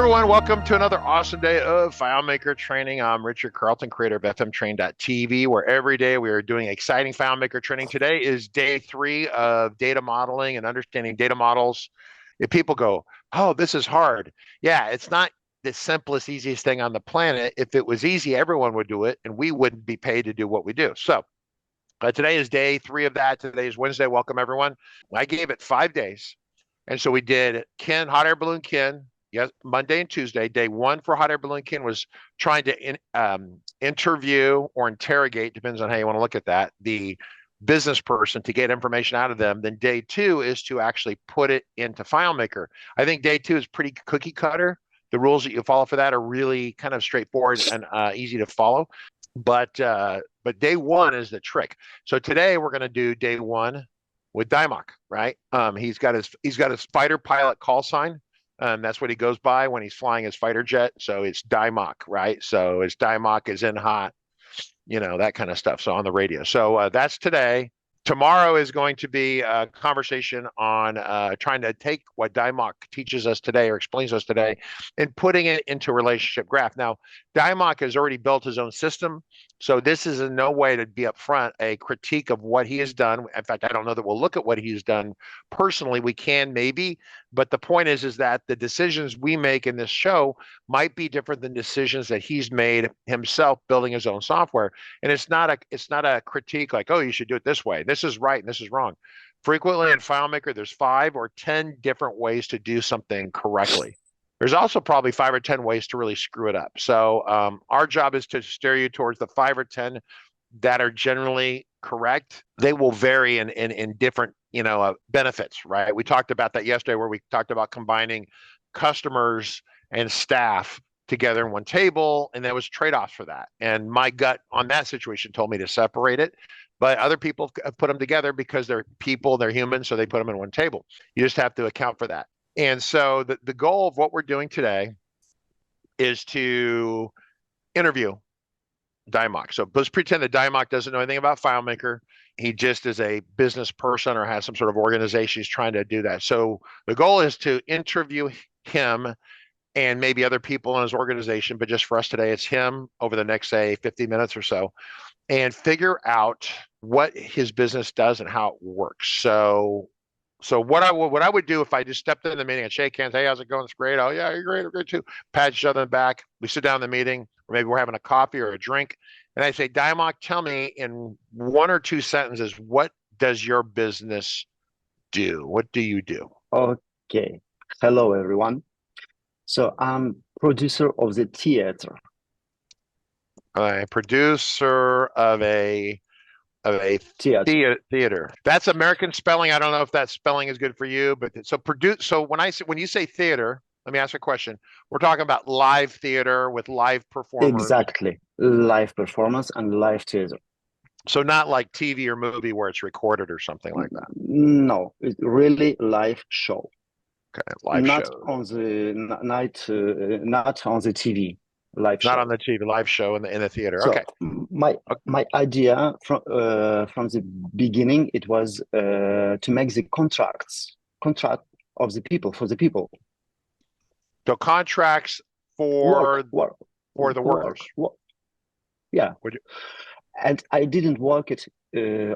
everyone, welcome to another awesome day of FileMaker training. I'm Richard Carlton, creator of FMTrain.tv, where every day we are doing exciting FileMaker training. Today is day 3 of data modeling and understanding data models. If people go, oh, this is hard. Yeah, it's not the simplest, easiest thing on the planet. If it was easy, everyone would do it, and we wouldn't be paid to do what we do. So today is day 3 of that. Today is Wednesday. Welcome, everyone. I gave it 5 days. And so we did Ken, hot air balloon Ken, yes, Monday and Tuesday. Day 1 for hot air balloon Ken was trying to interview or interrogate, depends on how you want to look at that, the business person to get information out of them. Then day 2 is to actually put it into FileMaker. I think day 2 is pretty cookie cutter. The rules that you follow for that are really kind of straightforward and easy to follow. But day 1 is the trick. So today we're going to do day 1 with Dymock, right? He's got his fighter pilot call sign. That's what he goes by when he's flying his fighter jet. So it's Dymock, right? So it's Dymock is in hot, that kind of stuff. So on the radio. So that's today. Tomorrow is going to be a conversation on trying to take what Dymock teaches us today or explains to us today and putting it into a relationship graph. Now, Dymock has already built his own system. So this is in no way to be upfront a critique of what he has done. In fact, I don't know that we'll look at what he's done personally. We can maybe, but the point is that the decisions we make in this show might be different than decisions that he's made himself building his own software. And it's not a critique like, oh, you should do it this way. This is right and this is wrong. Frequently in FileMaker, there's 5 or 10 different ways to do something correctly. There's also probably 5 or 10 ways to really screw it up. So our job is to steer you towards the 5 or 10 that are generally correct. They will vary in different, benefits, right? We talked about that yesterday where we talked about combining customers and staff together in one table, and there was trade-offs for that. And my gut on that situation told me to separate it, but other people have put them together because they're people, they're humans, so they put them in one table. You just have to account for that. And so the goal of what we're doing today is to interview Dymock. So let's pretend that Dymock doesn't know anything about FileMaker. He just is a business person or has some sort of organization he's trying to do that. So the goal is to interview him and maybe other people in his organization, but just for us today, it's him over the next, say, 50 minutes or so, and figure out what his business does and how it works. So what I would do if I just stepped in the meeting and shake hands, hey, how's it going? It's great. Oh yeah, you're great. I'm great too. Pat each other in the back. We sit down in the meeting, or maybe we're having a coffee or a drink, and I say, Dymock, tell me in 1 or 2 sentences, what does your business do? What do you do? Okay. Hello, everyone. So I'm producer of the theater. A producer of a theater. That's American spelling. I don't know if that spelling is good for you, but so produce. So when you say theater, let me ask a question. We're talking about live theater with live performers. Exactly, live performance and live theater. So not like TV or movie where it's recorded or something like that. No, it's really live show. Okay, live not show. On the night, not on the TV. Live show. Not on the TV, live show in the theater. So okay. My idea from the beginning, it was to make the contract of the people for the people. So contracts for the workers. Yeah. And I didn't work it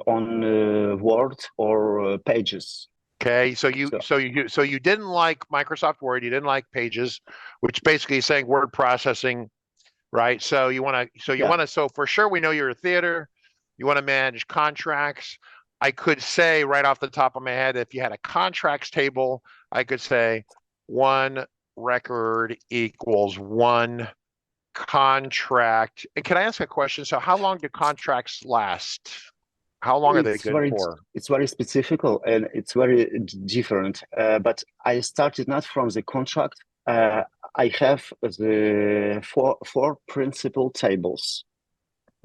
on Word or Pages. Okay, so you didn't like Microsoft Word, you didn't like Pages, which basically is saying word processing, right? So so for sure we know you're a theater, you want to manage contracts. I could say right off the top of my head, if you had a contracts table, I could say 1 record equals 1 contract. And can I ask a question? So how long do contracts last? How long are they good for? It's very specific and it's very different. But I started not from the contract. I have the four principal tables.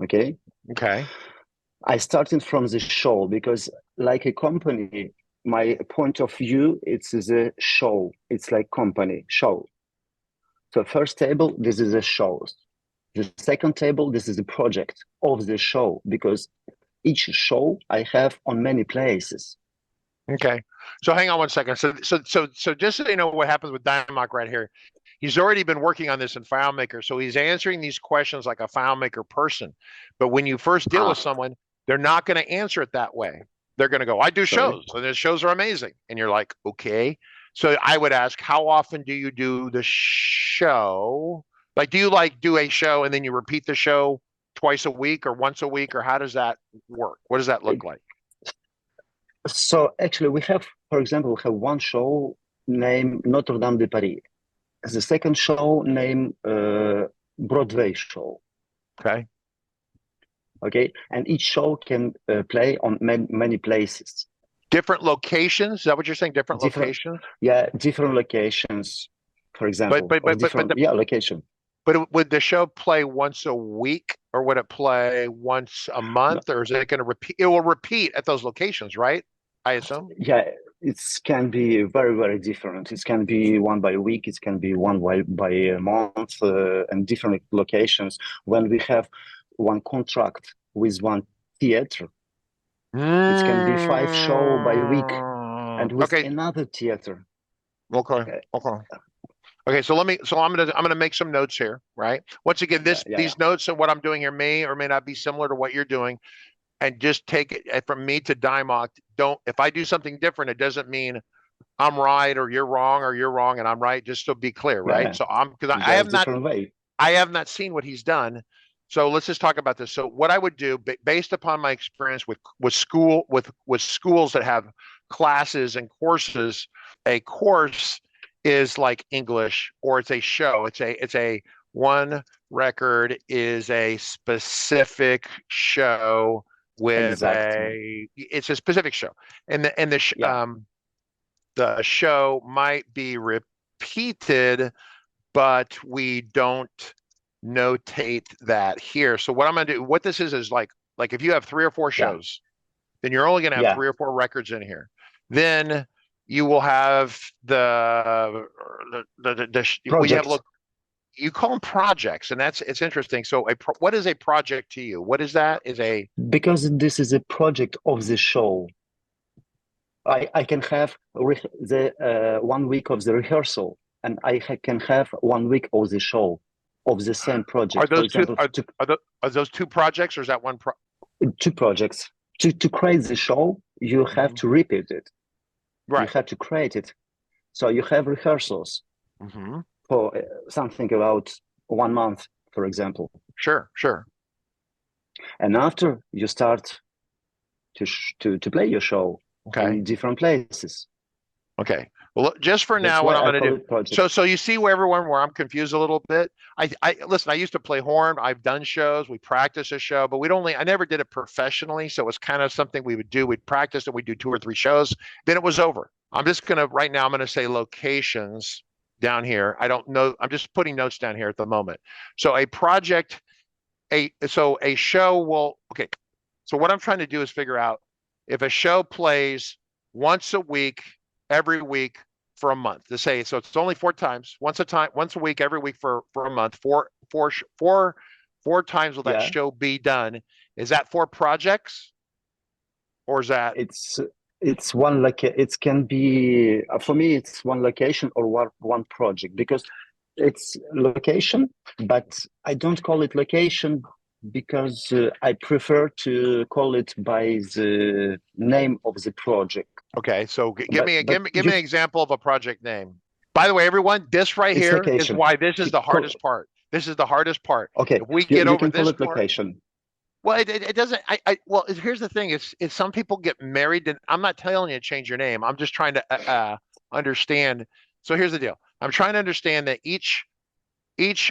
Okay. Okay. I started from the show because, like a company, my point of view, it's the show. It's like company show. So first table, this is a show. The second table, this is the project of the show because each show I have on many places. Okay. So hang on one second. So just so you know what happens with Dymock right here, He's already been working on this in FileMaker, so he's answering these questions like a FileMaker person. But when you first deal with someone, they're not going to answer it that way. They're going to go, I do shows, and the shows are amazing. And you're like, okay. So I would ask, how often do you do the show? Like, do you like do a show and then you repeat the show twice a week or once a week, or how does that work? What does that look like? So actually, we have, for example, we have one show named Notre Dame de Paris. The second show named Broadway show. Okay. Okay, and each show can play on many places. Different locations? Is that what you're saying? Different locations? Yeah, different locations. For example, location. But would the show play once a week, or would it play once a month, or is it going to repeat? It will repeat at those locations, right? I assume. Yeah, it can be very, very different. It can be one by a week. It can be one by a month, and different locations. When we have one contract with one theater, it can be 5 shows by week, and with another theater. Okay. So I'm gonna make some notes here, right? Once again, these notes and what I'm doing here may or may not be similar to what you're doing, and just take it from me to Dimok. If I do something different, it doesn't mean I'm right or you're wrong and I'm right. Just to be clear, right? Yeah. So I have not seen what he's done. So let's just talk about this. So what I would do, based upon my experience with schools that have classes and courses, a course is like English, or it's a show. It's a one record is a specific show with it's a specific show, and the show might be repeated, but we don't notate that here. So what I'm going to do, what this is like if you have 3 or 4 shows, then you're only going to have 3 or 4 records in here. Then you will have you call them projects, and it's interesting. So what is a project to you? What is that? Because this is a project of the show. I can have the 1 week of the rehearsal, and I can have 1 week of the show of the same project. Are those 2 projects, or is that one? 2 projects. To create the show, you have to repeat it. Right. You have to create it. So you have rehearsals for something about 1 month, for example. Sure. And after you start to play your show in different places. Okay. Well, just for now, what I'm going to do. So you see where I'm confused a little bit. I listen. I used to play horn. I've done shows. We practice a show, but I never did it professionally. So it's kind of something we would do. We'd practice and we'd do 2 or 3 shows. Then it was over. I'm just going to right now. I'm going to say locations down here. I don't know. I'm just putting notes down here at the moment. So a project, a show will. Okay. So what I'm trying to do is figure out if a show plays once a week, every week for a month. To say so, it's only 4 times, once a week, every week for a month. Four times will that show be done? Is that 4 projects, or is that? It's one it can be for me. It's one location or one project, because it's location, but I don't call it location because I prefer to call it by the name of the project. Okay, so give me an example of a project name. By the way, everyone, this right here location. Is why this is the hardest part. This is the hardest part. Okay, if we get over this part, location. Well, it doesn't. Well, here's the thing: it's some people get married, and I'm not telling you to change your name. I'm just trying to understand. So here's the deal: I'm trying to understand that each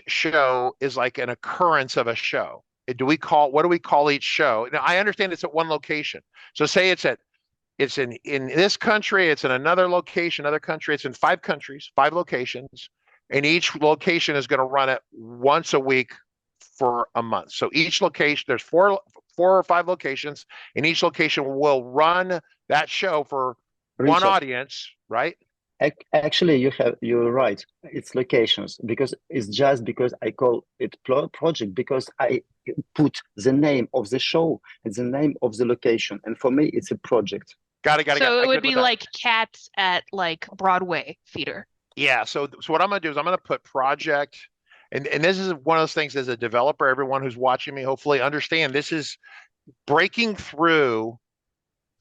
show is like an occurrence of a show. What do we call each show? Now, I understand it's at one location. So say it's in this country, it's in another location, other country, it's in 5 countries, 5 locations, and each location is going to run it once a week for a month. So each location, there's 4 or 5 locations, and each location will run that show for one audience, right? Actually, you're right. It's locations, because it's just because I call it project, because I put the name of the show and the name of the location, and for me, it's a project. Got it. So it would be like Cats at like Broadway theater. Yeah. So what I'm going to do is I'm going to put project, and this is one of those things as a developer, everyone who's watching me hopefully understand this is breaking through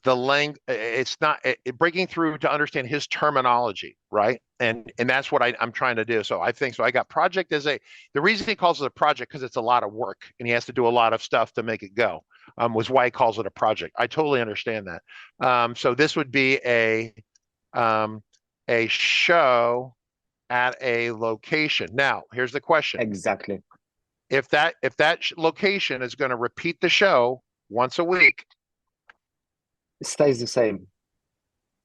the length. It's not breaking through to understand his terminology, right? And that's what I'm trying to do. So I think so. I got project as the reason he calls it a project because it's a lot of work and he has to do a lot of stuff to make it go. Was why he calls it a project. I totally understand that. So this would be um, a show at a location. Now, here's the question: Exactly. if that location is going to repeat the show once a week, It stays the same.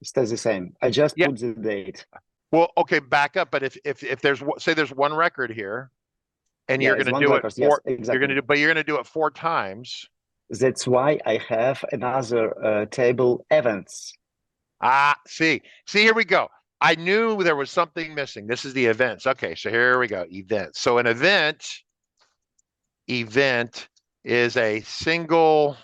It stays the same. I just yeah. put the date. Well, okay, back up. But if there's say there's one record here, and Yeah, you're going it's to one do it record. Yes, you're going to exactly. do, but you're going to do it 4 times. That's why I have another table events. See, here we go. I knew there was something missing. This is the events. Okay, so here we go. Events. So an event is a single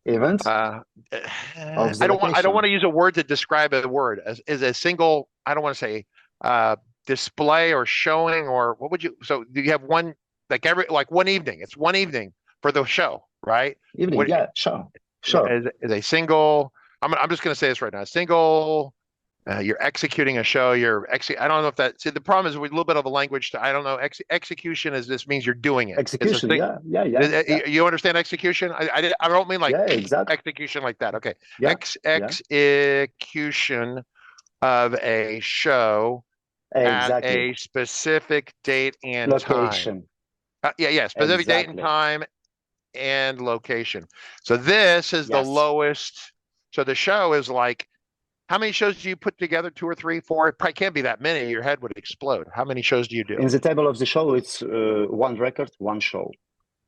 Event uh of the I don't want location. to use a word to describe a word as is a single, I don't want to say uh display or showing, or what would you, so you have one, like one evening. It's one evening for the show, right? Evening, What yeah, sure, sure. is a single, I'm just going to say this right now, a single, you're executing a show. I don't know if that. See, the problem is with a little bit of a language. I don't know. Execution is this means you're doing it. It's a Execution, thing. yeah, yeah, yeah, yeah, You understand execution? I don't mean like yeah, exactly. execution like that. Okay. Yeah, yeah, Execution of a show at exactly. a specific date and time. Location, Yeah. Specific date and exactly. time and location. So this is the Yes. lowest. So the show is like, how many shows do you put together? Two or three, four? It probably can't be that many. Your head would explode. How many shows do you do? In the table of the show, it's one record, one show.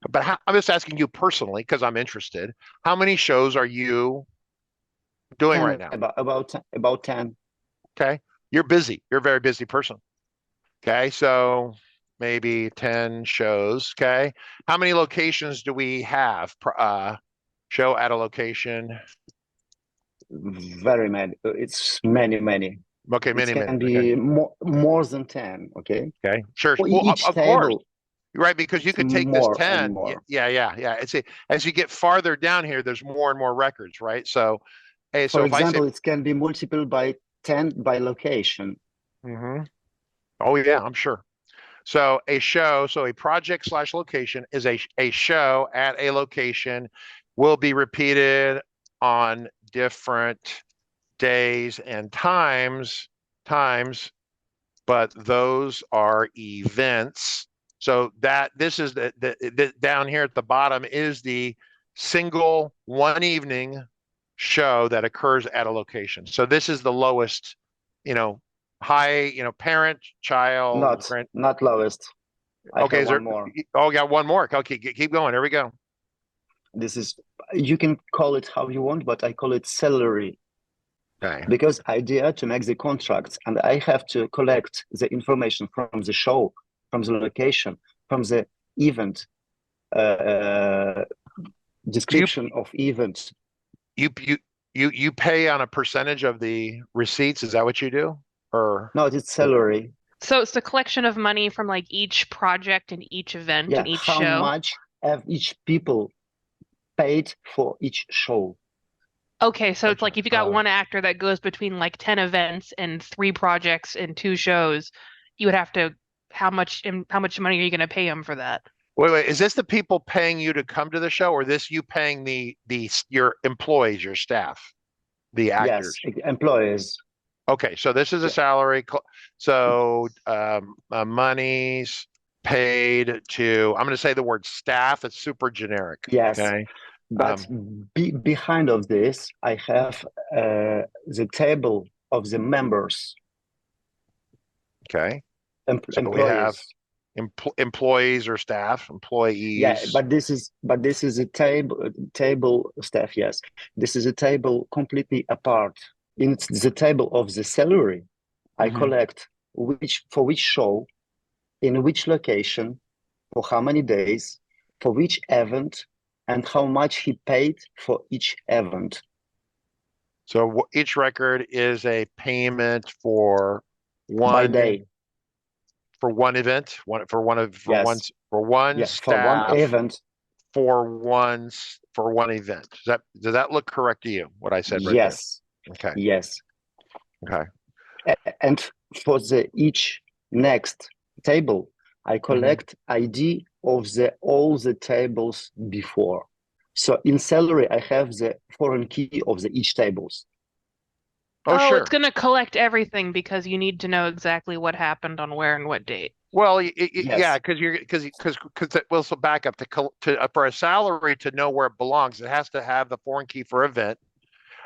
But I'm just asking you personally because I'm interested. How many shows are you doing right 10, now? about 10. Okay. You're busy. You're a very busy person. Okay. So maybe 10 shows. Okay. How many locations do we have? Show at a location. Very many. It's many, many. Okay. It Many, many. can Okay. be more than 10, okay? Okay. Sure. For Well, each of course. table, Right, because you it's could take this more and 10. more. Yeah. It's as you get farther down here, there's more and more records, right? So, hey, so For if I say, example, it can be multiple by 10 by location. hmm oh yeah, I'm sure. So a show, so a project slash location is a show at a location will be repeated on different days and times, but those are events. So that this is the down here at the bottom is the single one evening show that occurs at a location. So this is the lowest, you know, high, parent, child, Not grand. not lowest. I Okay, have is one there? more. Oh, got one more. Okay, keep going. Here we go. This is, you can call it how you want, but I call it salary Okay. because idea to make the contracts and I have to collect the information from the show, from the location, from the event, uh, So description of event. you you you pay on a percentage of the receipts. Is that what you do? Or No, it's salary. So it's the collection of money from like each project and each event Yeah, and each how show. much have each people paid for each show? Okay, so it's okay. like if you got one actor that goes between like 10 events and 3 projects and 2 shows, you would have to, how much money are you going to pay him for that? Wait. Is this the people paying you to come to the show, or this you paying the your employees, your staff, the Yes, actors? employees. Okay, so this is a Yeah. salary. So monies paid to. I'm going to say the word staff. It's super generic. Yes, Okay. but Um, behind of this, I have the table of the members, okay. So we have employees. employees or staff, Yeah, employees. but this is a table staff. Yes, this is a table completely apart. In the table of the salary, I Mhm. collect which show, in which location, for how many days, for which event, and how much he paid for each event. So each record is a payment for by one day. for one event, Yes. for one Yeah, for one staff, event. for one event. Does that look correct to you? What I said right there? Yes. Okay. Yes. Okay. And for the each next table, I Mm-hmm. collect ID of all the tables before. So in salary, I have the foreign key of the each tables. Oh, Oh, it's sure. going to collect everything because you need to know exactly what happened on where and what date. Well, yeah, Yes. well, so back up for a salary to know where it belongs, it has to have the foreign key for event,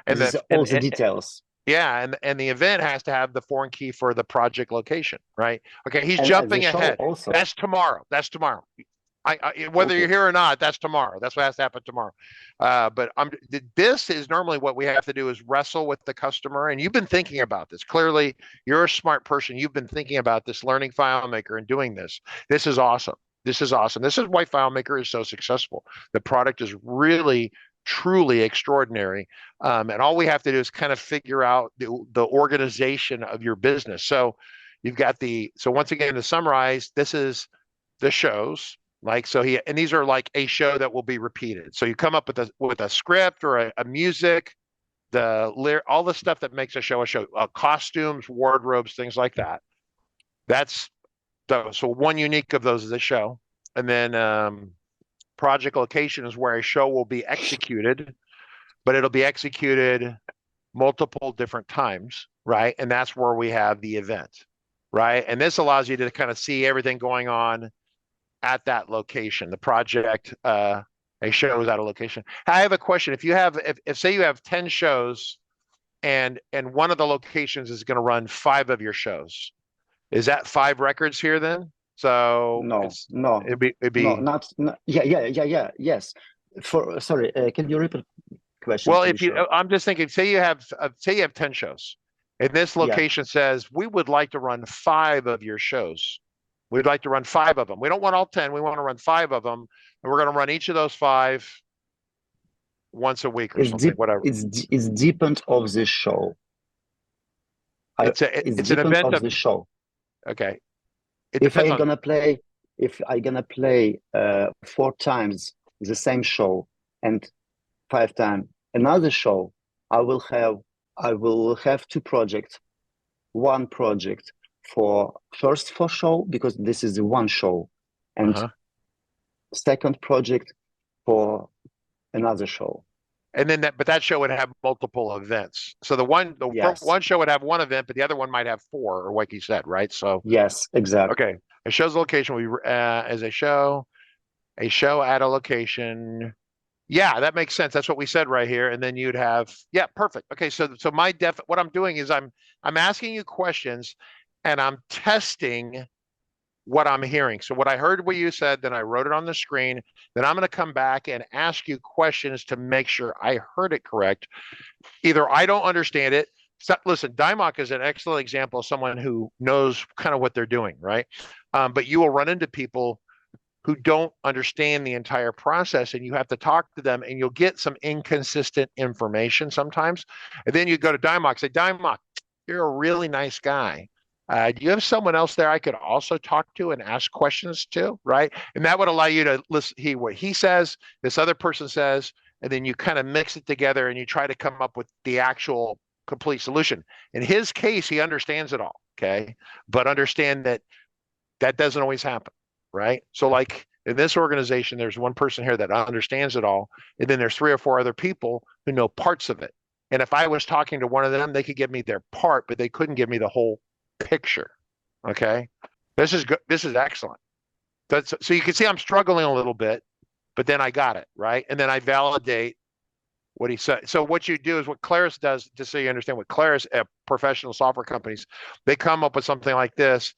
and This is all the details. yeah, and the event has to have the foreign key for the project location, right? Okay, he's And at the jumping show ahead. also. That's tomorrow. That's tomorrow. Whether you're Okay. here or not, that's tomorrow. That's what has to happen tomorrow. But this is normally what we have to do is wrestle with the customer. And you've been thinking about this. Clearly, you're a smart person. You've been thinking about this, learning FileMaker and doing this. This is awesome. This is awesome. This is why FileMaker is so successful. The product is really, truly extraordinary. And all we have to do is kind of figure out the organization of your business. So you've got so once again, to summarize, this is the shows. Like, so and these are like a show that will be repeated. So you come up with a script or a music, all the stuff that makes a show, costumes, wardrobes, things like that. That's so one unique of those is a show. And then project location is where a show will be executed, but it'll be executed multiple different times, right? And that's where we have the event, right? And this allows you to kind of see everything going on at that location. The project, a show is at a location. I have a question. If say you have 10 shows and one of the locations is going to run 5 of your shows, is that 5 records here then? So No, not yes. Sorry, can you repeat the question well, to be sure? I'm just thinking, say you have 10 shows and this Yeah. location says, we would like to run 5 of your shows. We'd like to run 5 of them. We don't want all 10. We want to run 5 of them. And we're going to run each of those 5 once a week or something, whatever. It's depend of the show. It's an event of the show. Okay. If I'm gonna play 4 times the same show and 5 times another show, I will have 2 projects. One project for show, because this is the one show, and second project for another show. And then that show would have multiple events. So one show would have one event, but the other one might have 4, or like you said, right? So yes, exactly. Okay, it shows the location. As a show at a location. Yeah, that makes sense. That's what we said right here. And then you'd have, yeah, perfect. Okay, so what I'm doing is I'm asking you questions, and I'm testing what I'm hearing. So what I heard what you said, then I wrote it on the screen. Then I'm going to come back and ask you questions to make sure I heard it correct. Either I don't understand it. So, listen, Dymock is an excellent example of someone who knows kind of what they're doing, right? But you will run into people who don't understand the entire process, and you have to talk to them, and you'll get some inconsistent information sometimes. And then you go to Dymock, say, Dymock, you're a really nice guy. Do you have someone else there I could also talk to and ask questions to, right? And that would allow you to listen what he says, this other person says, and then you kind of mix it together and you try to come up with the actual complete solution. In his case, he understands it all, okay? But understand that doesn't always happen, right? So like in this organization, there's one person here that understands it all, and then there's 3 or 4 other people who know parts of it. And if I was talking to one of them, they could give me their part, but they couldn't give me the whole picture. Okay, this is good. This is excellent. So you can see I'm struggling a little bit, but then I got it right, and then I validate what he said. So what you do is what Claris does, just so you understand what Claris, professional software companies, they come up with something like this.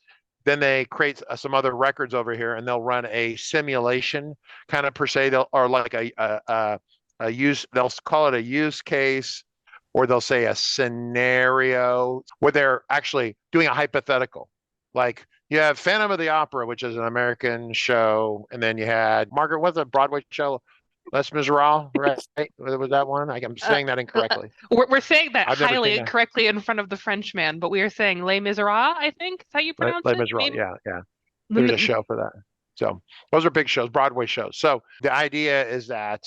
Then they create some other records over here, and they'll run a simulation kind of per se. They'll call it a use case, or they'll say a scenario where they're actually doing a hypothetical. Like you have Phantom of the Opera, which is an American show, and then you had Margaret, what's a Broadway show? Les Miserables, right? Was that one? I'm saying that incorrectly. We're saying that I've never highly seen that. incorrectly in front of the Frenchman, but we are saying Les Miserables, I think. Is how you pronounce Les it? Miserables, Maybe? yeah. There's a show for that. So those are big shows, Broadway shows. So the idea is that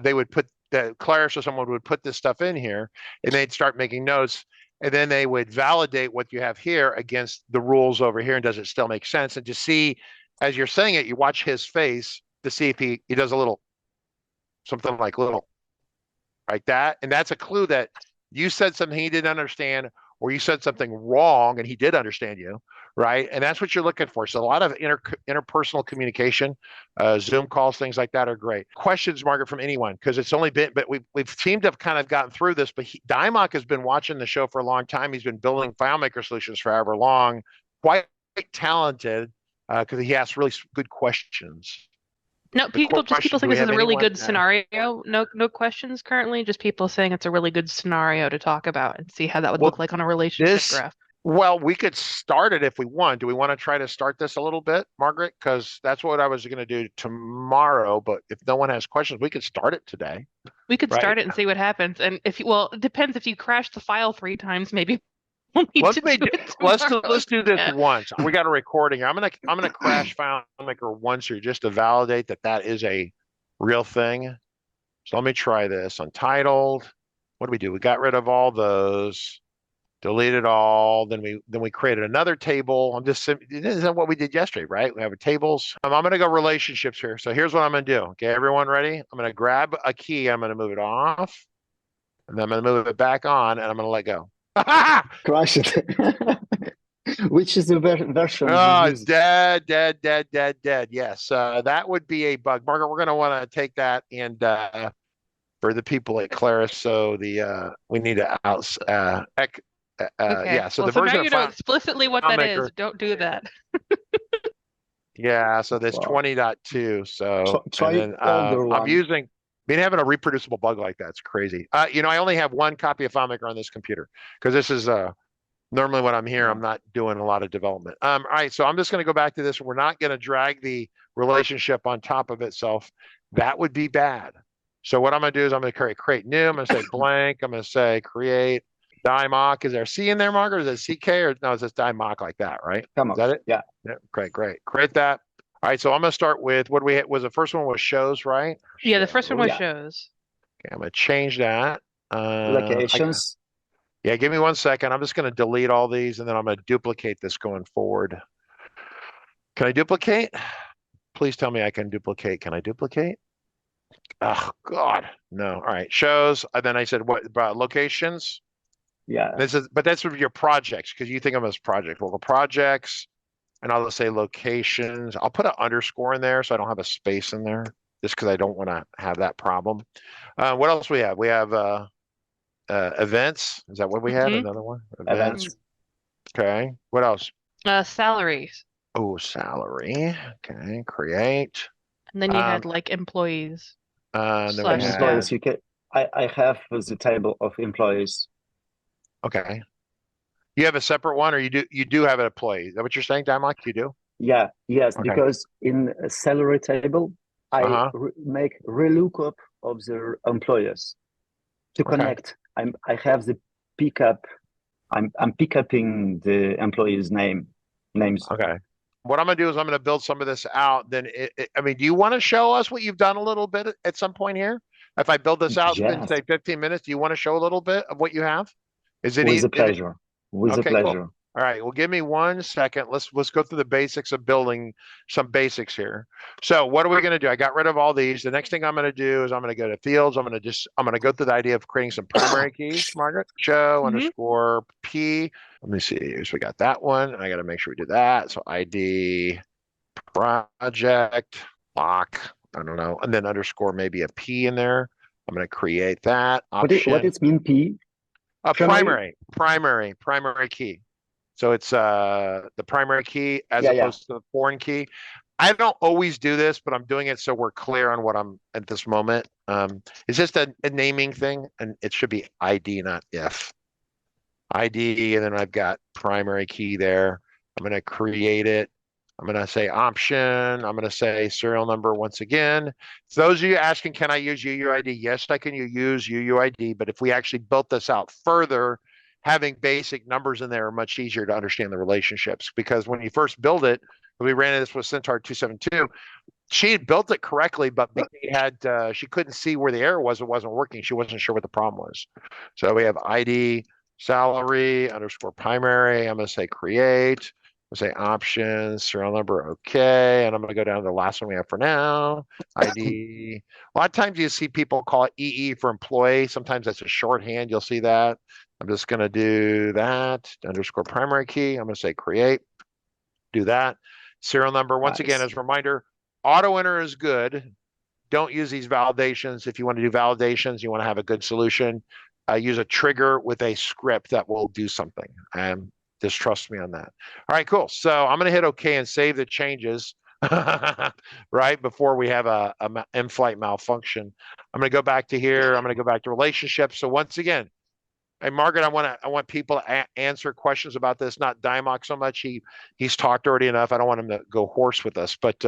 they would put that Claris or someone would put this stuff in here, and they'd start making notes, and then they would validate what you have here against the rules over here, and does it still make sense? And to see, as you're saying it, you watch his face to see if he does a little something like that, and that's a clue that you said something he didn't understand, or you said something wrong and he did understand you, right? And that's what you're looking for. So a lot of interpersonal communication, Zoom calls, things like that are great. Questions, Margaret, from anyone, because it's only been, but we've seemed to have kind of gotten through this. But Dimok has been watching the show for a long time. He's been building FileMaker solutions for however long. Quite talented because he asks really good questions. No, people think Do we this is have a really anyone? good scenario. No questions currently. Just people saying it's a really good scenario to talk about and see how that would look like on a relationship graph. Well, we could start it if we want. Do we want to try to start this a little bit, Margaret? Because that's what I was going to do tomorrow. But if no one has questions, we could start it today. We could start it and see what happens. And it depends. If you crash the file 3 times, maybe we'll need to do it tomorrow. Let's do this once. We got a recording. I'm gonna crash FileMaker once here just to validate that is a real thing. So let me try this. Untitled. What do? We got rid of all those. Deleted all. Then we created another table. This is what we did yesterday, right? We have tables. I'm going to go relationships here. So here's what I'm going to do. Okay, everyone ready? I'm going to grab a key. I'm going to move it off, and then I'm going to move it back on, and I'm going to let go. Crash it. Which is the version? Oh, it's dead. Yes, that would be a bug. Margaret, we're going to want to take that and for the people at Claris. So we need to okay. Yeah, so the version now you know explicitly what that is. Don't do that. Yeah, so there's 20.2. So try and then, I'm using having a reproducible bug like that's crazy. I only have one copy of FileMaker on this computer because this is normally when I'm here, I'm not doing a lot of development. All right, so I'm just going to go back to this. We're not going to drag the relationship on top of itself. That would be bad. So what I'm going to do is I'm going to create new. I'm going to say blank. I'm going to say create Dimok. Is there a C in there, Margaret? Is it CK or no? It's just Dimok like that, right? Is that it? Yeah. Great. Create that. All right. So I'm going to start with what we was the first one was shows, right? Yeah, the first one was shows. Okay, I'm going to change that. Locations. Yeah, give me 1 second. I'm just going to delete all these and then I'm going to duplicate this going forward. Can I duplicate? Please tell me I can duplicate. Can I duplicate? Oh, God. No. All right. Shows. And then I said, what about locations? Yeah. But that's with your projects because you think of them as projects. Well, the projects, and I'll just say locations. I'll put an underscore in there so I don't have a space in there just because I don't want to have that problem. What else we have? We have events. Is that what we had? Another one? Events. Okay. What else? Salaries. Oh, salary. Okay. Create. And then you had like employees. Employees. I have the table of employees. Okay. You have a separate one, or you do have an employee. Is that what you're saying, Dimok? You do? Yeah. Yes. Okay. Because in a salary table, I make relookup of the employers to connect. I have the pickup. I'm pickupping the employees' names. Okay. What I'm going to do is I'm going to build some of this out. Then, do you want to show us what you've done a little bit at some point here? If I build this out in say 15 minutes, do you want to show a little bit of what you have? Is it with a pleasure? With a pleasure. Cool. All right. Well, give me 1 second. Let's go through the basics of building some basics here. So what are we going to do? I got rid of all these. The next thing I'm going to do is I'm going to go to fields. I'm going to go through the idea of creating some primary keys, Margaret. Show underscore P. Let me see. So we got that one. I got to make sure we do that. So ID project lock. I don't know. And then underscore maybe a P in there. I'm going to create that option. What does mean P? Primary key. So it's the primary key as opposed to the foreign key. I don't always do this, but I'm doing it so we're clear on what I'm at this moment. It's just a naming thing, and it should be ID, not if. ID, and then I've got primary key there. I'm going to create it. I'm going to say option. I'm going to say serial number once again. So those of you asking, can I use UUID? Yes, I can use UUID, but if we actually built this out further, having basic numbers in there are much easier to understand the relationships, because when you first build it, we ran this with Centaur 272, she had built it correctly, but she couldn't see where the error was. It wasn't working. She wasn't sure what the problem was. So we have ID salary underscore primary. I'm going to say create. I'm going to say options, serial number. Okay. And I'm going to go down to the last one we have for now. ID. A lot of times you see people call it EE for employee. Sometimes that's a shorthand. You'll see that. I'm just going to do that underscore primary key. I'm going to say create. Do that. Serial number. Once again, as a reminder, auto enter is good. Don't use these validations. If you want to do validations, you want to have a good solution, use a trigger with a script that will do something. Just trust me on that. All right, cool. So I'm going to hit OK and save the changes right before we have a in-flight malfunction. I'm going to go back to here. I'm going to go back to relationships. So once again, hey, Margaret, I want people to answer questions about this, not Dimok so much. He's talked already enough. I don't want him to go hoarse with us. But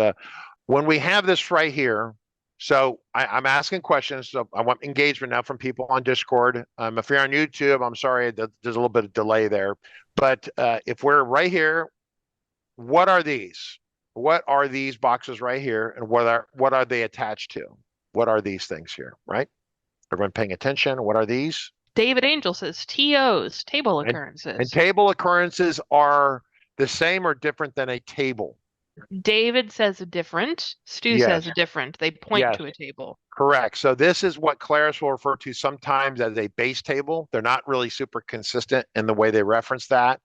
when we have this right here, so I'm asking questions. So I want engagement now from people on Discord. If you're on YouTube, I'm sorry, there's a little bit of delay there. But if we're right here, what are these? What are these boxes right here? And what are they attached to? What are these things here, right? Everyone paying attention? What are these? David Angel says TOs, table occurrences. And table occurrences are the same or different than a table. David says different. Stu says different. They point to a table. Correct. So this is what Claris will refer to sometimes as a base table. They're not really super consistent in the way they reference that,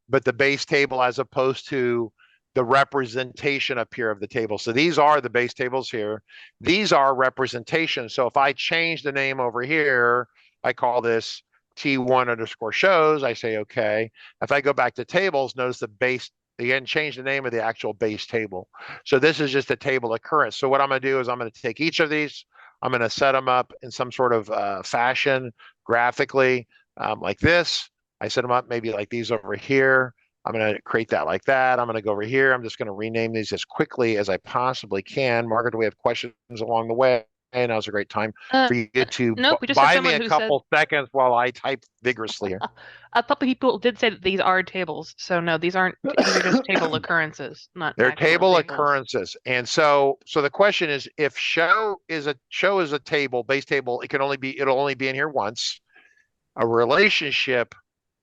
but the base table as opposed to the representation up here of the table. So these are the base tables here. These are representations. So if I change the name over here, I call this T1 underscore shows. I say, okay. If I go back to tables, notice the base, again, change the name of the actual base table. So this is just a table occurrence. So what I'm going to do is I'm going to take each of these, I'm going to set them up in some sort of fashion graphically like this. I set them up maybe like these over here. I'm going to create that like that. I'm going to go over here. I'm just going to rename these as quickly as I possibly can. Margaret, do we have questions along the way? And now's a great time for you to buy me a couple seconds while I type vigorously here. A couple people did say that these are tables. So no, these aren't. These are just table occurrences, not. They're table occurrences. And so the question is, if show is a table, base table, it'll only be in here once. A relationship,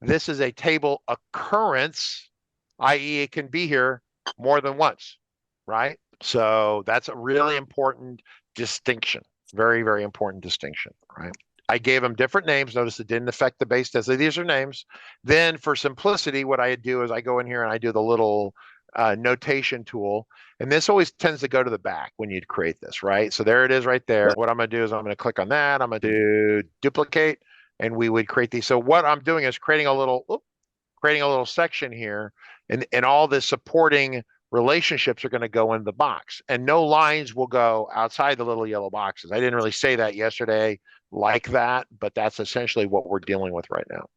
this is a table occurrence, i.e., it can be here more than once, right? So that's a really important distinction. Very, very important distinction, right? I gave them different names. Notice it didn't affect the base. These are names. Then for simplicity, what I do is I go in here and I do the little notation tool. And this always tends to go to the back when you create this, right? So there it is right there. What I'm going to do is I'm going to click on that. I'm going to do duplicate, and we would create these. So what I'm doing is creating a little section here, and all the supporting relationships are going to go in the box, and no lines will go outside the little yellow boxes. I didn't really say that yesterday like that, but that's essentially what we're dealing with right now.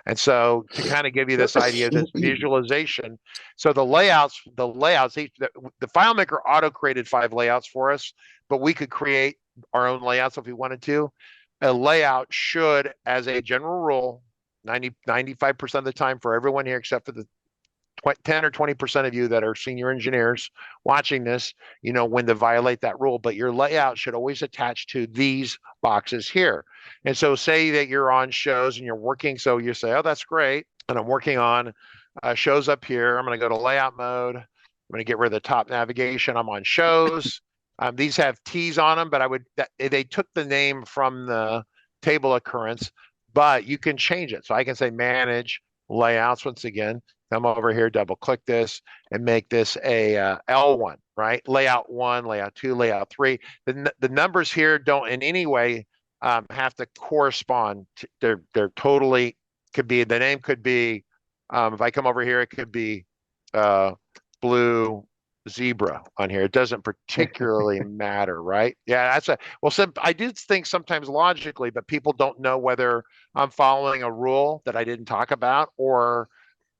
And so to kind of give you this idea, this visualization, so the layouts, the FileMaker auto-created 5 layouts for us, but we could create our own layouts if we wanted to. A layout should, as a general rule, 95% of the time for everyone here, except for the 10 or 20% of you that are senior engineers watching this, when to violate that rule, but your layout should always attach to these boxes here. And so say that you're on shows and you're working, so you say, oh, that's great. And I'm working on shows up here. I'm going to go to layout mode. I'm going to get rid of the top navigation. I'm on shows. These have T's on them, but they took the name from the table occurrence, but you can change it. So I can say manage layouts once again. Come over here, double click this, and make this a L1, right? Layout 1, layout 2, layout 3. The numbers here don't in any way have to correspond. They're totally, could be, the name could be, if I come over here, it could be blue zebra on here. It doesn't particularly matter, right? Yeah, I do think sometimes logically, but people don't know whether I'm following a rule that I didn't talk about, or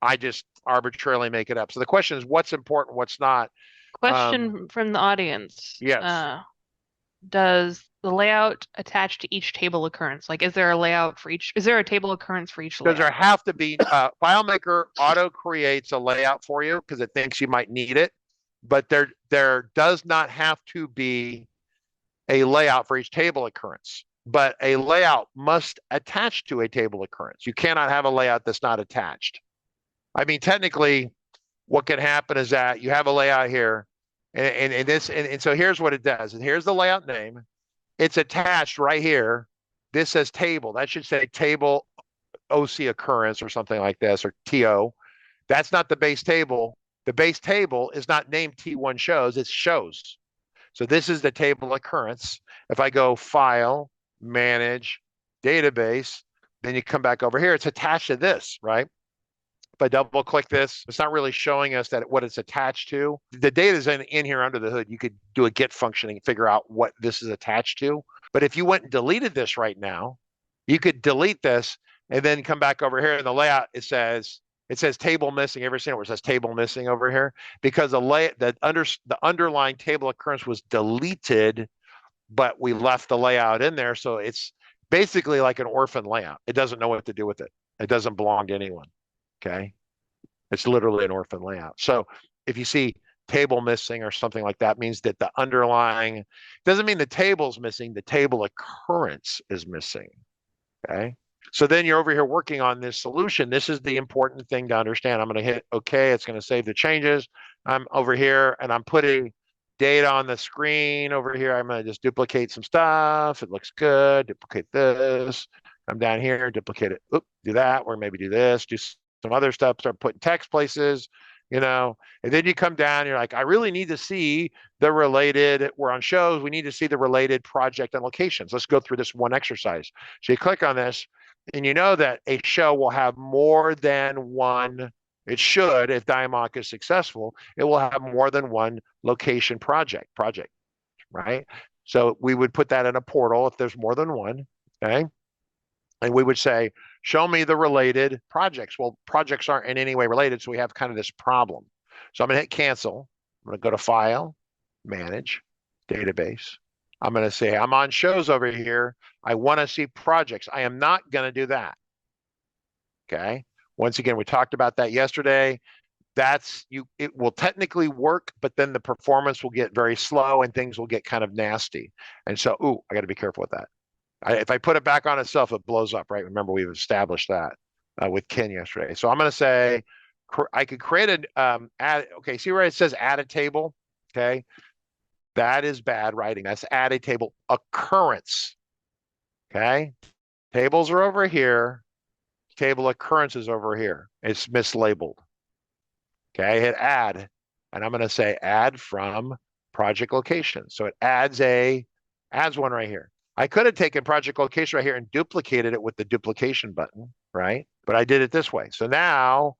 I just arbitrarily make it up. So the question is, what's important, what's not? Question from the audience. Yes. Does the layout attach to each table occurrence? Like, is there a layout for each? Is there a table occurrence for each Does there layout? have to be, FileMaker auto creates a layout for you because it thinks you might need it, but there does not have to be a layout for each table occurrence, but a layout must attach to a table occurrence. You cannot have a layout that's not attached. I mean, technically, what can happen is that you have a layout here, and so here's what it does. And here's the layout name. It's attached right here. This says table. That should say table OC occurrence or something like this, or TO. That's not the base table. The base table is not named T1 shows, it's shows. So this is the table occurrence. If I go file, manage, database, then you come back over here, it's attached to this, right? If I double click this, it's not really showing us that what it's attached to. The data is in here under the hood. You could do a get function and figure out what this is attached to. But if you went and deleted this right now, you could delete this and then come back over here in the layout. It says table missing. Ever seen it where it says table missing over here? Because the underlying table occurrence was deleted, but we left the layout in there. So it's basically like an orphan layout. It doesn't know what to do with it. It doesn't belong to anyone. Okay. It's literally an orphan layout. So if you see table missing or something like that, means that the underlying doesn't mean the table's missing, the table occurrence is missing. Okay. So then you're over here working on this solution. This is the important thing to understand. I'm going to hit OK. It's going to save the changes. I'm over here and I'm putting data on the screen over here. I'm going to just duplicate some stuff. It looks good. Duplicate this. Come down here, duplicate it. Oop, do that, or maybe do this, do some other stuff, start putting text places, and then you come down, you're like, I really need to see the related, we're on shows, we need to see the related project and locations. Let's go through this one exercise. So you click on this, and you know that a show will have more than one, it should, if Diamond is successful, it will have more than one location project, right? So we would put that in a portal if there's more than one, okay? And we would say, show me the related projects. Well, projects aren't in any way related, so we have kind of this problem. So I'm going to hit cancel. I'm going to go to File, Manage, Database. I'm going to say, I'm on shows over here. I want to see projects. I am not going to do that. Okay. Once again, we talked about that yesterday. It will technically work, but then the performance will get very slow and things will get kind of nasty. And so, I got to be careful with that. If I put it back on itself, it blows up, right? Remember, we've established that with Ken yesterday. So I'm going to say, I could create okay, see where it says add a table? Okay. That is bad writing. That's add a table occurrence. Okay. Tables are over here. Table occurrence is over here. It's mislabeled. Okay. Hit add. And I'm going to say add from project location. So it adds one right here. I could have taken project location right here and duplicated it with the duplication button, right? But I did it this way. So now,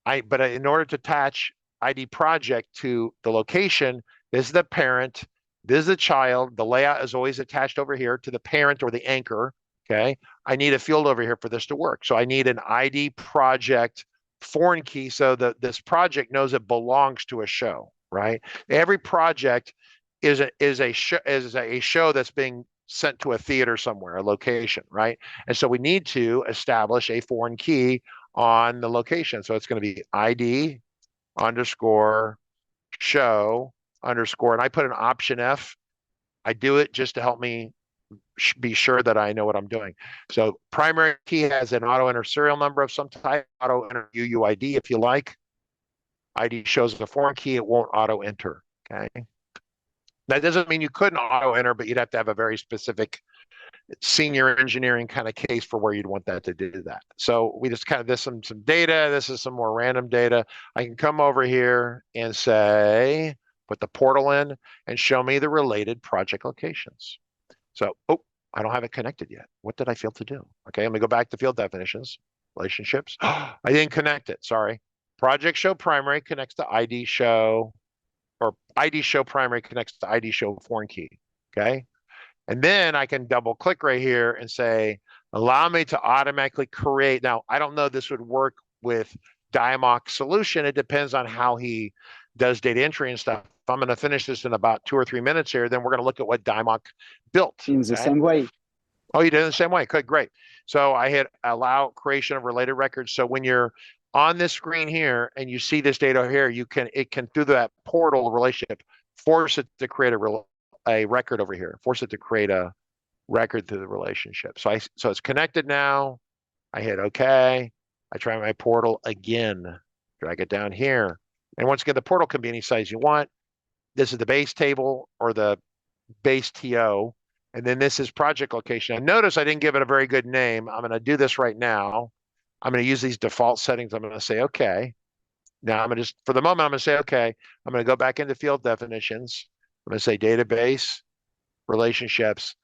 in order to attach ID project to the location, this is the parent, this is the child. The layout is always attached over here to the parent or the anchor, okay? I need a field over here for this to work. So I need an ID project foreign key so that this project knows it belongs to a show, right? Every project is a show that's being sent to a theater somewhere, a location, right? And so we need to establish a foreign key on the location. So it's going to be ID underscore show underscore, and I put an option F. I do it just to help me be sure that I know what I'm doing. So primary key has an auto enter serial number of some type, auto enter UUID if you like. ID shows the foreign key, it won't auto enter, okay? That doesn't mean you couldn't auto enter, but you'd have to have a very specific senior engineering kind of case for where you'd want that to do that. So we just kind of, this some data, this is some more random data. I can come over here and say, put the portal in and show me the related project locations. So, I don't have it connected yet. What did I fail to do? Okay, let me go back to field definitions, relationships. I didn't connect it, sorry. Project show primary connects to ID show, or ID show primary connects to ID show foreign key, okay? And then I can double click right here and say, allow me to automatically create. Now, I don't know if this would work with DIMOC solution, it depends on how he does data entry and stuff. If I'm going to finish this in about 2 or 3 minutes here, then we're going to look at what DIMOC built. In the same way. Oh, you did it in the same way. Good, great. So I hit allow creation of related records. So when you're on this screen here and you see this data here, it can through that portal relationship force it to create a record over here, force it to create a record through the relationship. So it's connected now. I hit OK. I try my portal again, drag it down here. And once again, the portal can be any size you want. This is the base table or the base TO. And then this is project location. And notice I didn't give it a very good name. I'm going to do this right now. I'm going to use these default settings. I'm going to say OK. Now I'm going to for the moment, I'm going to say OK. I'm going to go back into field definitions. I'm going to say database, relationships.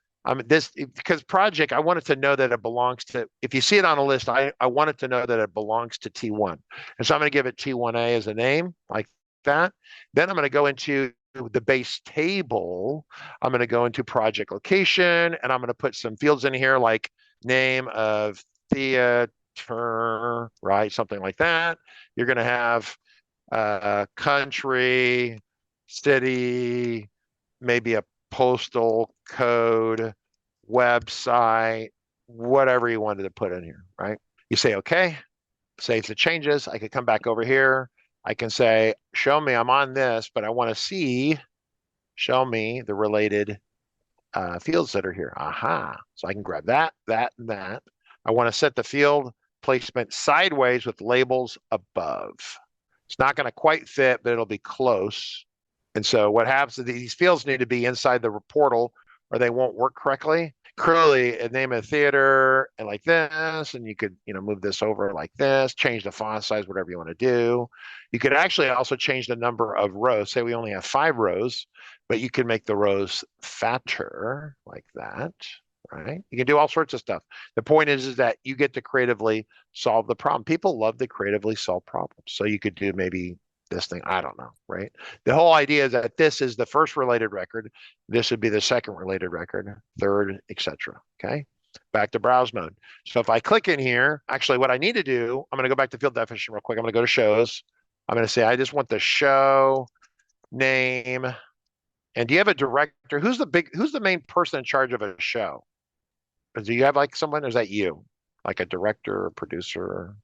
Because project, I want it to know that it belongs to, if you see it on a list, I want it to know that it belongs to T1. And so I'm going to give it T1A as a name, like that. Then I'm going to go into the base table. I'm going to go into project location, and I'm going to put some fields in here like name of theater, right? Something like that. You're going to have country, city, maybe a postal code, website, whatever you wanted to put in here, right? You say, okay, save the changes. I could come back over here. I can say, show me, I'm on this, but I want to show me the related fields that are here. Aha. So I can grab that, that, and that. I want to set the field placement sideways with labels above. It's not going to quite fit, but it'll be close. And so what happens is these fields need to be inside the portal or they won't work correctly. Clearly, a name of theater and like this, and you could, move this over like this, change the font size, whatever you want to do. You could actually also change the number of rows. Say we only have 5 rows, but you can make the rows fatter like that, right? You can do all sorts of stuff. The point is that you get to creatively solve the problem. People love to creatively solve problems. So you could do maybe this thing, I don't know, right? The whole idea is that this is the first related record. This would be the second related record, third, etc. Okay, back to browse mode. So if I click in here, actually what I need to do, I'm going to go back to field definition real quick. I'm going to go to shows. I'm going to say, I just want the show name. And do you have a director? Who's the main person in charge of a show? Do you have like someone, or is that you? Like a director or producer?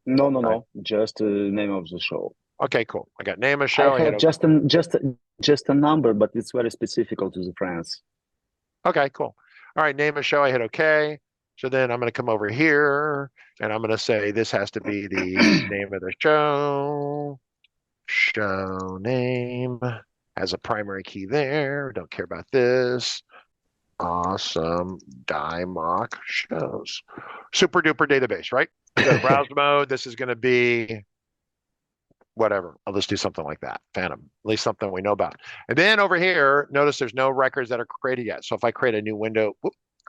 No. Just the name of the show. Okay, cool. I got name of show. I have just a number, but it's very specific to the France. Okay, cool. All right, name of show. I hit OK. So then I'm going to come over here and I'm going to say this has to be the name of the show. Show name has a primary key there. Don't care about this. Awesome DIMOC shows. Super duper database, right? So browse mode. This is going to be whatever. I'll just do something like that. Phantom, at least something we know about. And then over here, notice there's no records that are created yet. So if I create a new window,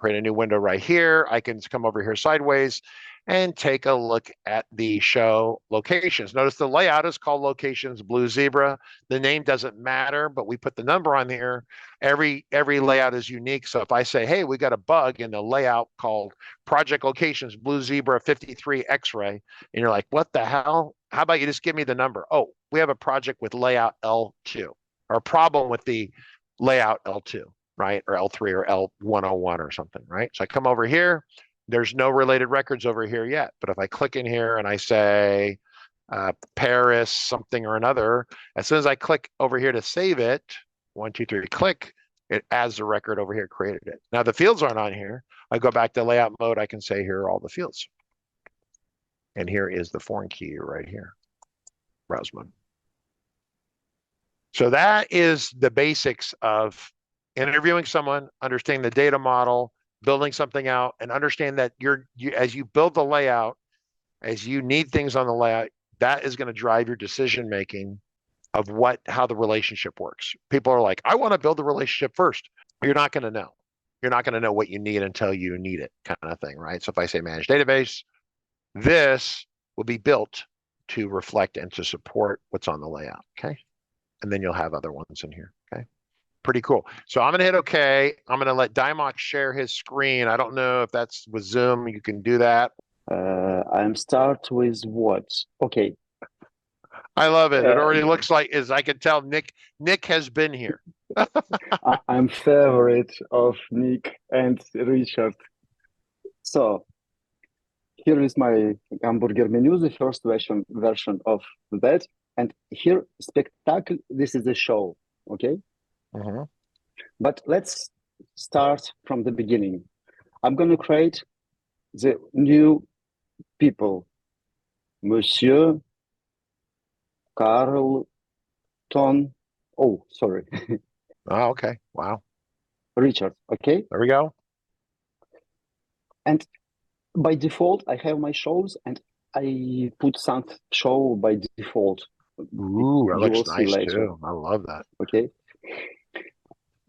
right here, I can come over here sideways and take a look at the show locations. Notice the layout is called locations blue zebra. The name doesn't matter, but we put the number on here. Every layout is unique. So if I say, hey, we got a bug in the layout called project locations blue zebra 53 X-ray, and you're like, what the hell? How about you just give me the number? Oh, we have a project with layout L2 or a problem with the layout L2, right? Or L3 or L101 or something, right? So I come over here. There's no related records over here yet. But if I click in here and I say Paris something or another, as soon as I click over here to save it, 1, 2, 3, click, it adds the record over here, created it. Now the fields aren't on here. I go back to layout mode. I can say here are all the fields. And here is the foreign key right here, browse mode. So that is the basics of interviewing someone, understanding the data model, building something out, and understand that as you build the layout, as you need things on the layout, that is going to drive your decision making of how the relationship works. People are like, I want to build the relationship first. You're not going to know. You're not going to know what you need until you need it, kind of thing, right? So if I say manage database, this will be built to reflect and to support what's on the layout, okay? And then you'll have other ones in here, okay? Pretty cool. So I'm going to hit OK. I'm going to let DIMOC share his screen. I don't know if that's with Zoom. You can do that. I'm start with what? Okay. I love it. It already looks like, as I can tell, Nick has been here. I'm favorite of Nick and Richard. So here is my hamburger menu, the first version of that. And here, spectacle, this is a show, okay? Mhm. But let's start from the beginning. I'm going to create the new people. Monsieur Carlton. Oh, sorry. Oh, okay. Wow. Richard, okay? There we go. And by default, I have my shows and I put some show by default. Ooh, that You looks will see nice later, too. I love that. okay?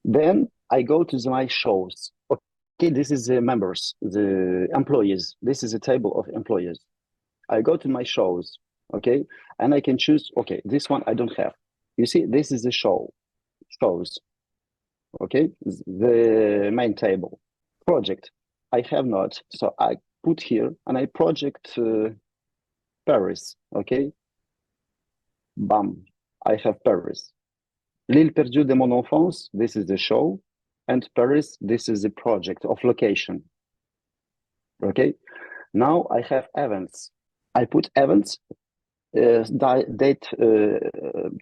Then I go to my shows. Okay, this is the members, the employees. This is a table of employees. I go to my shows, okay? And I can choose, okay, this one I don't have. You see, this is the shows, okay? The main table. Project, I have not. So I put here and I project Paris, okay? Bam, I have Paris. L'île perdue de mon enfance, this is the show. And Paris, this is the project of location. Okay, now I have events. I put events, date,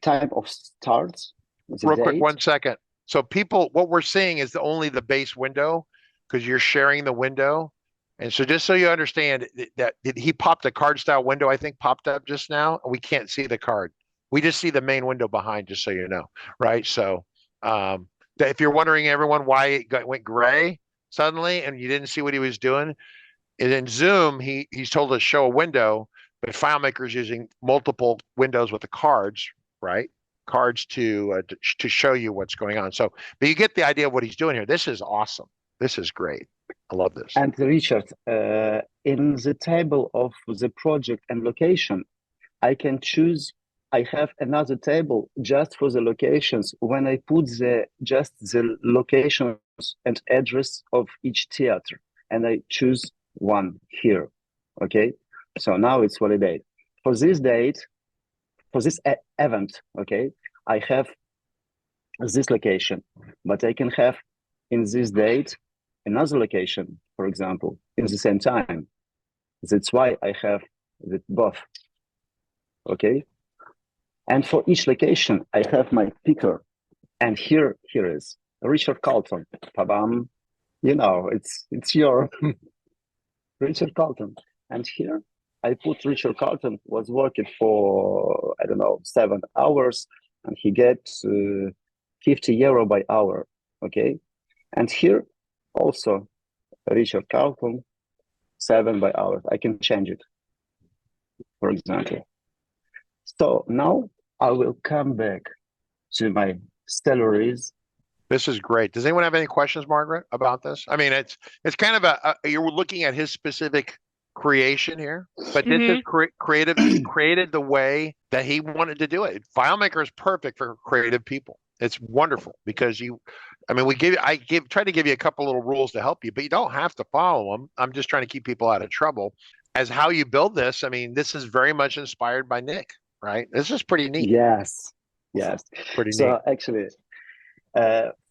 time of start, the Real quick, date. 1 second. So people, what we're seeing is only the base window because you're sharing the window. And so just so you understand that he popped a card style window, I think popped up just now. We can't see the card. We just see the main window behind, just so you know, right? So if you're wondering, everyone, why went gray suddenly and you didn't see what he was doing, and in Zoom, he's told us show a window, but FileMaker's using multiple windows with the cards, right? Cards to show you what's going on. So, but you get the idea of what he's doing here. This is awesome. This is great. I love this. And Richard, in the table of the project and location, I can choose. I have another table just for the locations. When I put just the locations and address of each theater, and I choose one here. Okay, so now it's validate. For this date, for this event, okay, I have this location, but I can have in this date another location, for example, in the same time. That's why I have the both. Okay, and for each location, I have my picker, and here is Richard Carlton. Pabam, you know, it's your Richard Carlton, and here I put Richard Carlton was working for I don't know 7 hours, and he gets €50 by hour. Okay, and here also Richard Carlton 7 by hour. I can change it, for example. So now I will come back to my salaries. This is great. Does anyone have any questions, Margaret, about this? I mean, it's kind of you're looking at his specific creation here, but this is creative. He created the way that he wanted to do it. FileMaker is perfect for creative people. It's wonderful because try to give you a couple little rules to help you, but you don't have to follow them. I'm just trying to keep people out of trouble. As how you build this, I mean, this is very much inspired by Nick, right? This is pretty neat. Yes. Pretty neat. So actually,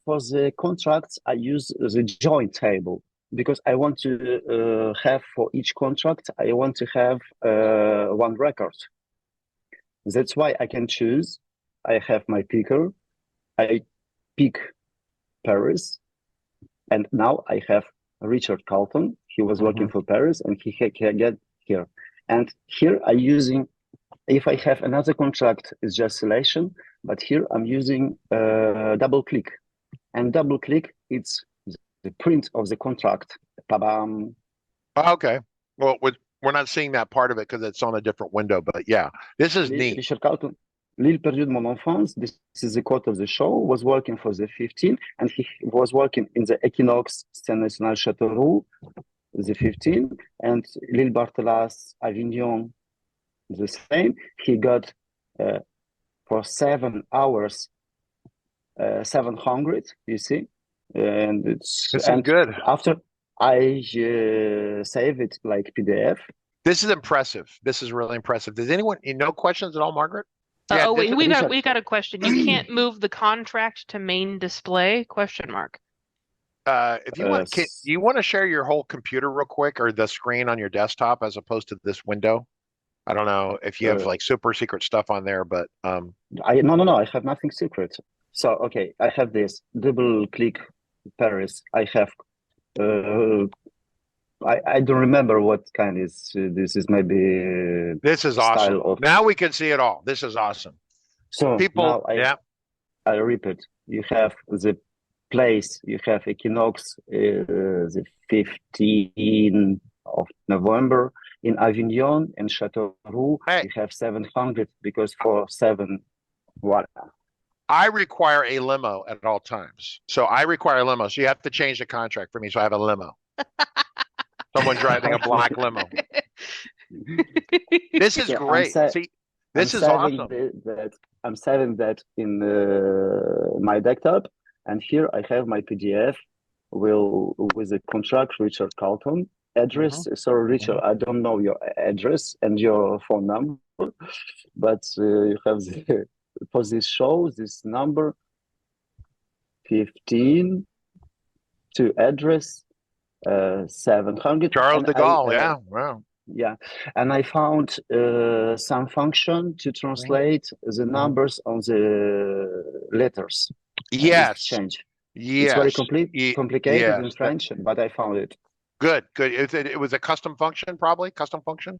for the contracts, I use the join table because I want to have for each contract, I want to have one record. That's why I can choose. I have my picker. I pick Paris, and now I have Richard Carlton. He was working for Paris, and he can get here. And here I'm using. If I have another contract, it's just selection. But here I'm using double click, and double click it's the print of the contract. Ba-bam. Okay. Well, we're not seeing that part of it because it's on a different window, but yeah, this is neat. Richard Carlton, L'île perdue de mon enfance, this is the quote of the show, was working for the 15, and he was working in the Equinox Scène Nationale Châteauroux, the 15, and L'île Barthelaz, Avignon, the same. He got for 7 hours 700, you see, and This is good. I save it like PDF. This is impressive. This is really impressive. Does anyone, no questions at all, Margaret? Yeah, oh, wait, we got a question. You can't move the contract to main display? Question mark. If you want, you want to share your whole computer real quick or the screen on your desktop as opposed to this window? I don't know if you have like super secret stuff on there, but no, I have nothing secret. So okay, I have this double click Paris. I have I don't remember what kind is this is maybe this is awesome. Now we can see it all. This is awesome. So people, now I repeat. You have the place. You have equinox the 15th of November in Avignon and Châteauroux. You have 700 because for 7 what? I require a limo at all times. So I require a limo. So you have to change the contract for me. So I have a limo. Someone driving a black limo. This is great. See, this is awesome. I'm saving that in my desktop, and here I have my PDF with the contract, Richard Carlton address. Sorry, Richard, I don't know your address and your phone number, but you have for this show this number 15 to address 700. Charles de Gaulle, wow. Yeah, and I found some function to translate the numbers on the letters. Yes. Change. Yes. It's very complicated in French, but I found it. Good. It was a custom function, probably? Custom function?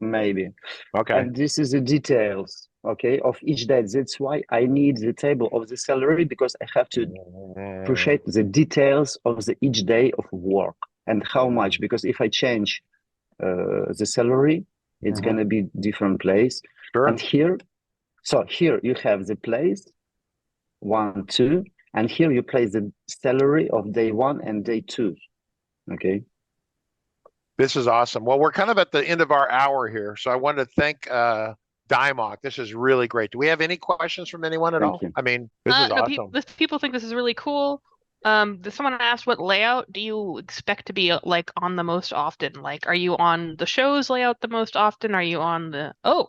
Maybe. Okay. And this is the details, okay, of each day. That's why I need the table of the salary, because I have to appreciate the details of each day of work and how much. Because if I change the salary, it's going to be different place. Sure. And here you have the place 1, 2, and here you place the salary of day 1 and day 2. Okay. This is awesome. Well, we're kind of at the end of our hour here, so I wanted to thank Dymoc. This is really great. Do we have any questions from anyone at all? I mean, this is awesome. People think this is really cool. Someone asked, what layout do you expect to be like on the most often? Like, are you on the show's layout the most often? Are you on the... Oh,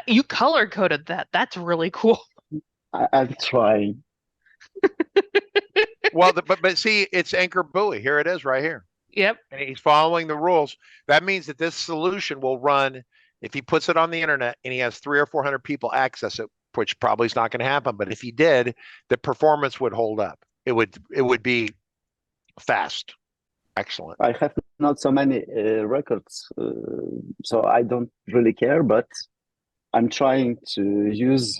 you color coded that. That's really cool. I'm trying. Well, but see, it's Anchor-Buoy. Here it is right here. Yep. And he's following the rules. That means that this solution will run, if he puts it on the internet and he has 300 or 400 people access it, which probably is not going to happen. But if he did, the performance would hold up. It would be fast. Excellent. I have not so many records, so I don't really care, but I'm trying to use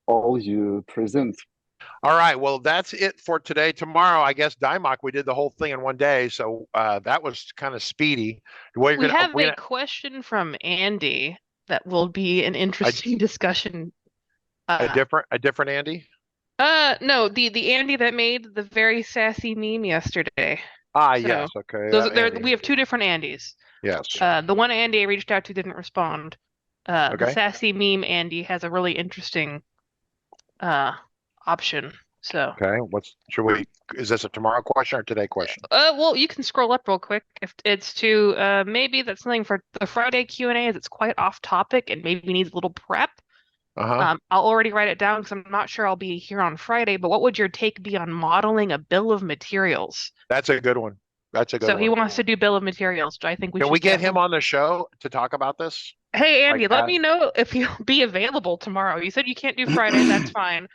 all you present. All right. Well, that's it for today. Tomorrow, I guess, Dymoc, we did the whole thing in one day. So that was kind of speedy. We have a question from Andy that will be an interesting discussion. A different Andy? No, the Andy that made the very sassy meme yesterday. Yes. Okay. We have two different Andys. Yes. The one Andy I reached out to didn't respond. The sassy meme Andy has a really interesting option. So okay, is this a tomorrow question or today question? Well, you can scroll up real quick if it's to maybe that's something for the Friday Q&A, as it's quite off topic and maybe needs a little prep. I'll already write it down because I'm not sure I'll be here on Friday, but what would your take be on modeling a bill of materials? That's a good one. So he wants to do bill of materials. Do I think Can we get him on the show to talk about this? Hey, Andy, let me know if you'll be available tomorrow. You said you can't do Friday. That's fine.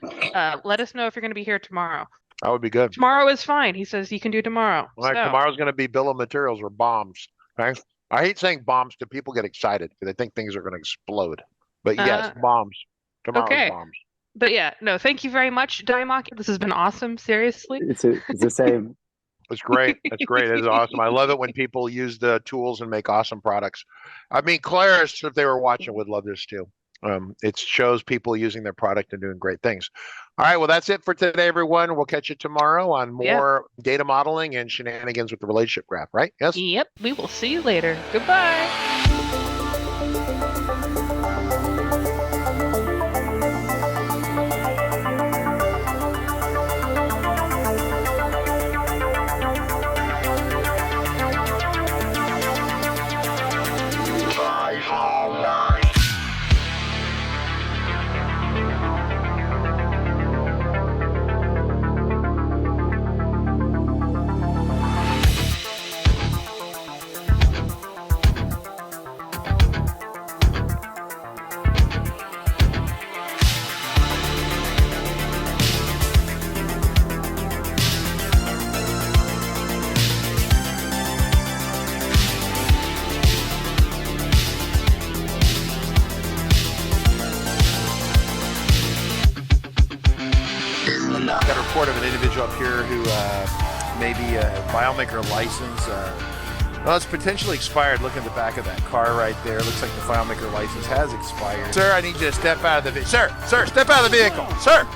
Let us know if you're going to be here tomorrow. That would be good. Tomorrow is fine. He says he can do tomorrow. All right, tomorrow's going to be bill of materials or bombs. Okay? I hate saying bombs because people get excited because they think things are going to explode. But yes, bombs. Tomorrow's bombs. But yeah, no, thank you very much, Dymoc. This has been awesome. Seriously. It's the same. It's great. It's great. It's awesome. I love it when people use the tools and make awesome products. I mean, Claris, if they were watching, would love this too. It shows people using their product and doing great things. All right. Well, that's it for today, everyone. We'll catch you tomorrow on more data modeling and shenanigans with the relationship graph, right? Yes? Yep. We will see you later. Goodbye. Got a report of an individual up here who may be a FileMaker license. Well, it's potentially expired. Look at the back of that car right there. Looks like the FileMaker license has expired. Sir, I need you to step out of the vehicle. Sir, step out of the vehicle. Sir.